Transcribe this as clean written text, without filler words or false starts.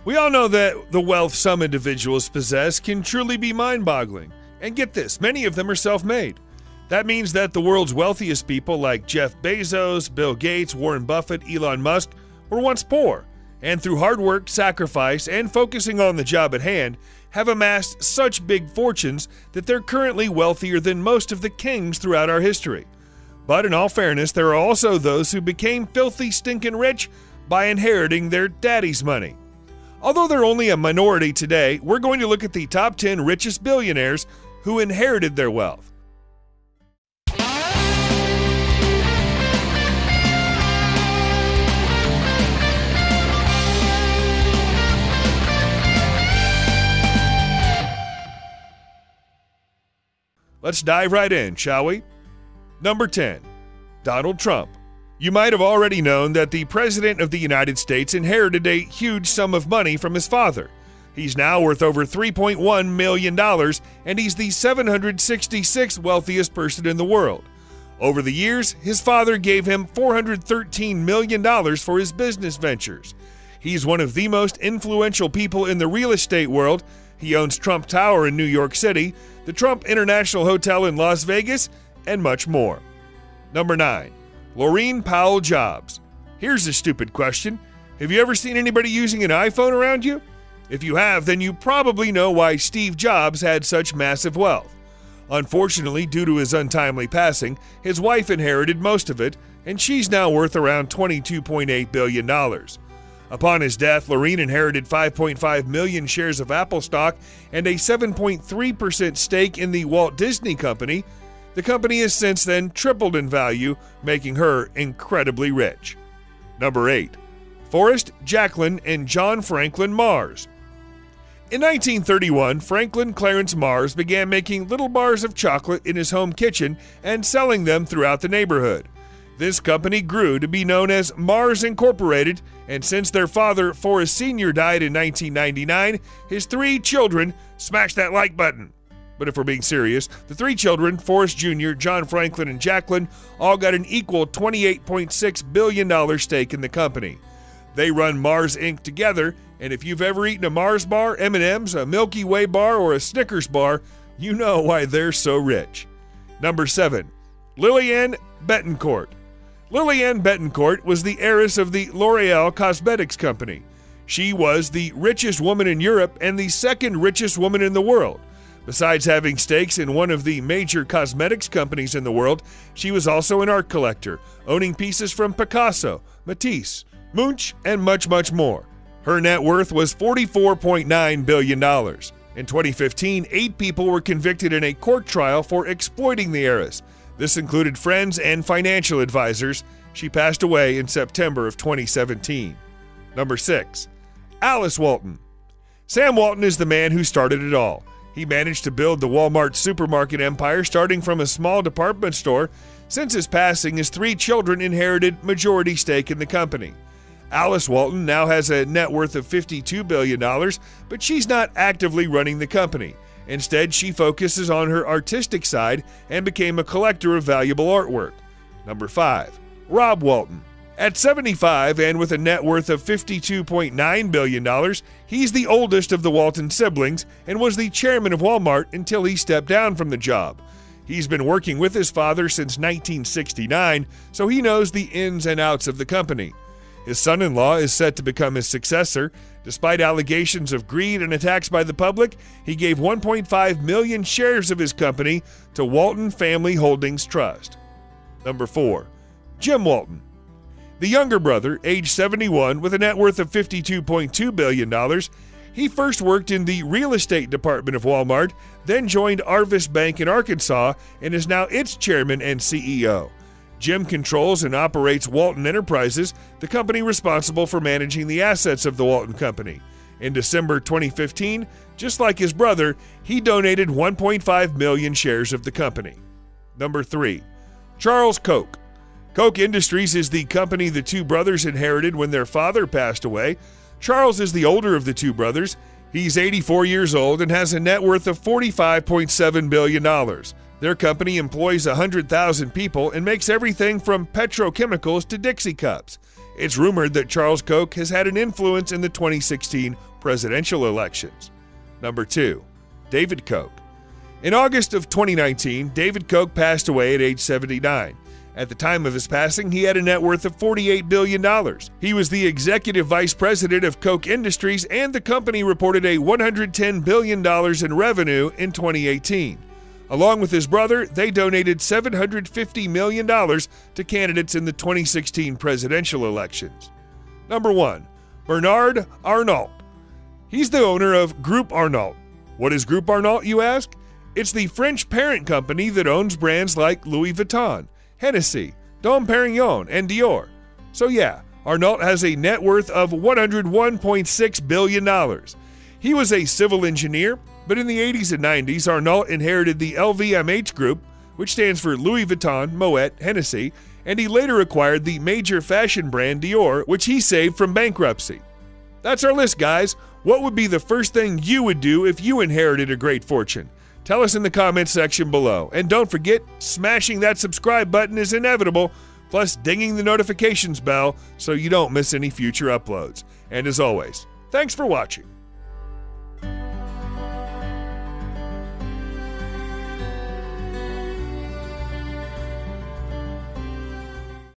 We all know that the wealth some individuals possess can truly be mind-boggling. And get this, many of them are self-made. That means that the world's wealthiest people like Jeff Bezos, Bill Gates, Warren Buffett, Elon Musk were once poor, and through hard work, sacrifice, and focusing on the job at hand, have amassed such big fortunes that they're currently wealthier than most of the kings throughout our history. But in all fairness, there are also those who became filthy stinking rich by inheriting their daddy's money. Although they're only a minority today, we're going to look at the top 10 richest billionaires who inherited their wealth. Let's dive right in, shall we? Number 10. Donald Trump. You might have already known that the President of the United States inherited a huge sum of money from his father. He's now worth over $3.1 million, and he's the 766th wealthiest person in the world. Over the years, his father gave him $413 million for his business ventures. He's one of the most influential people in the real estate world. He owns Trump Tower in New York City, the Trump International Hotel in Las Vegas, and much more. Number 9. Laurene Powell Jobs. Here's a stupid question. Have you ever seen anybody using an iPhone around you? If you have, then you probably know why Steve Jobs had such massive wealth. Unfortunately, due to his untimely passing, his wife inherited most of it, and she's now worth around $22.8 billion. Upon his death, Laurene inherited 5.5 million shares of Apple stock and a 7.3% stake in the Walt Disney Company. The company has since then tripled in value, making her incredibly rich. Number 8. Forrest, Jacqueline, and John Franklyn Mars. In 1931, Franklin Clarence Mars began making little bars of chocolate in his home kitchen and selling them throughout the neighborhood. This company grew to be known as Mars Incorporated, and since their father, Forrest Sr., died in 1999, his 3 children smashed that like button. But if we're being serious, the 3 children, Forrest Jr., John Franklyn, and Jacqueline, all got an equal $28.6 billion stake in the company. They run Mars Inc. together, and if you've ever eaten a Mars bar, M&M's, a Milky Way bar, or a Snickers bar, you know why they're so rich. Number 7. Liliane Bettencourt. Liliane Bettencourt was the heiress of the L'Oreal Cosmetics Company. She was the richest woman in Europe and the second richest woman in the world. Besides having stakes in one of the major cosmetics companies in the world, she was also an art collector, owning pieces from Picasso, Matisse, Munch, and much, much more. Her net worth was $44.9 billion. In 2015, 8 people were convicted in a court trial for exploiting the heiress. This included friends and financial advisors. She passed away in September of 2017. Number 6. Alice Walton. Sam Walton is the man who started it all. He managed to build the Walmart supermarket empire starting from a small department store. Since his passing, his 3 children inherited majority stake in the company. Alice Walton now has a net worth of $52 billion, but she's not actively running the company. Instead, she focuses on her artistic side and became a collector of valuable artwork. Number 5. Rob Walton. At 75 and with a net worth of $52.9 billion, he's the oldest of the Walton siblings and was the chairman of Walmart until he stepped down from the job. He's been working with his father since 1969, so he knows the ins and outs of the company. His son-in-law is set to become his successor. Despite allegations of greed and attacks by the public, he gave 1.5 million shares of his company to Walton Family Holdings Trust. Number 4. Jim Walton. The younger brother, age 71, with a net worth of $52.2 billion, he first worked in the real estate department of Walmart, then joined Arvis Bank in Arkansas, and is now its chairman and CEO. Jim controls and operates Walton Enterprises, the company responsible for managing the assets of the Walton Company. In December 2015, just like his brother, he donated 1.5 million shares of the company. Number 3. Charles Koch. Koch Industries is the company the 2 brothers inherited when their father passed away. Charles is the older of the 2 brothers. He's 84 years old and has a net worth of $45.7 billion. Their company employs 100,000 people and makes everything from petrochemicals to Dixie cups. It's rumored that Charles Koch has had an influence in the 2016 presidential elections. Number 2. David Koch. In August of 2019, David Koch passed away at age 79. At the time of his passing, he had a net worth of $48 billion. He was the executive vice president of Koch Industries, and the company reported a $110 billion in revenue in 2018. Along with his brother, they donated $750 million to candidates in the 2016 presidential elections. Number 1. Bernard Arnault. He's the owner of Groupe Arnault. What is Groupe Arnault, you ask? It's the French parent company that owns brands like Louis Vuitton, Hennessy, Dom Perignon, and Dior. So yeah, Arnault has a net worth of $101.6 billion. He was a civil engineer, but in the 80s and 90s, Arnault inherited the LVMH group, which stands for Louis Vuitton, Moet, Hennessy, and he later acquired the major fashion brand Dior, which he saved from bankruptcy. That's our list, guys. What would be the first thing you would do if you inherited a great fortune? Tell us in the comments section below. And don't forget, smashing that subscribe button is inevitable, plus dinging the notifications bell so you don't miss any future uploads. And as always, thanks for watching.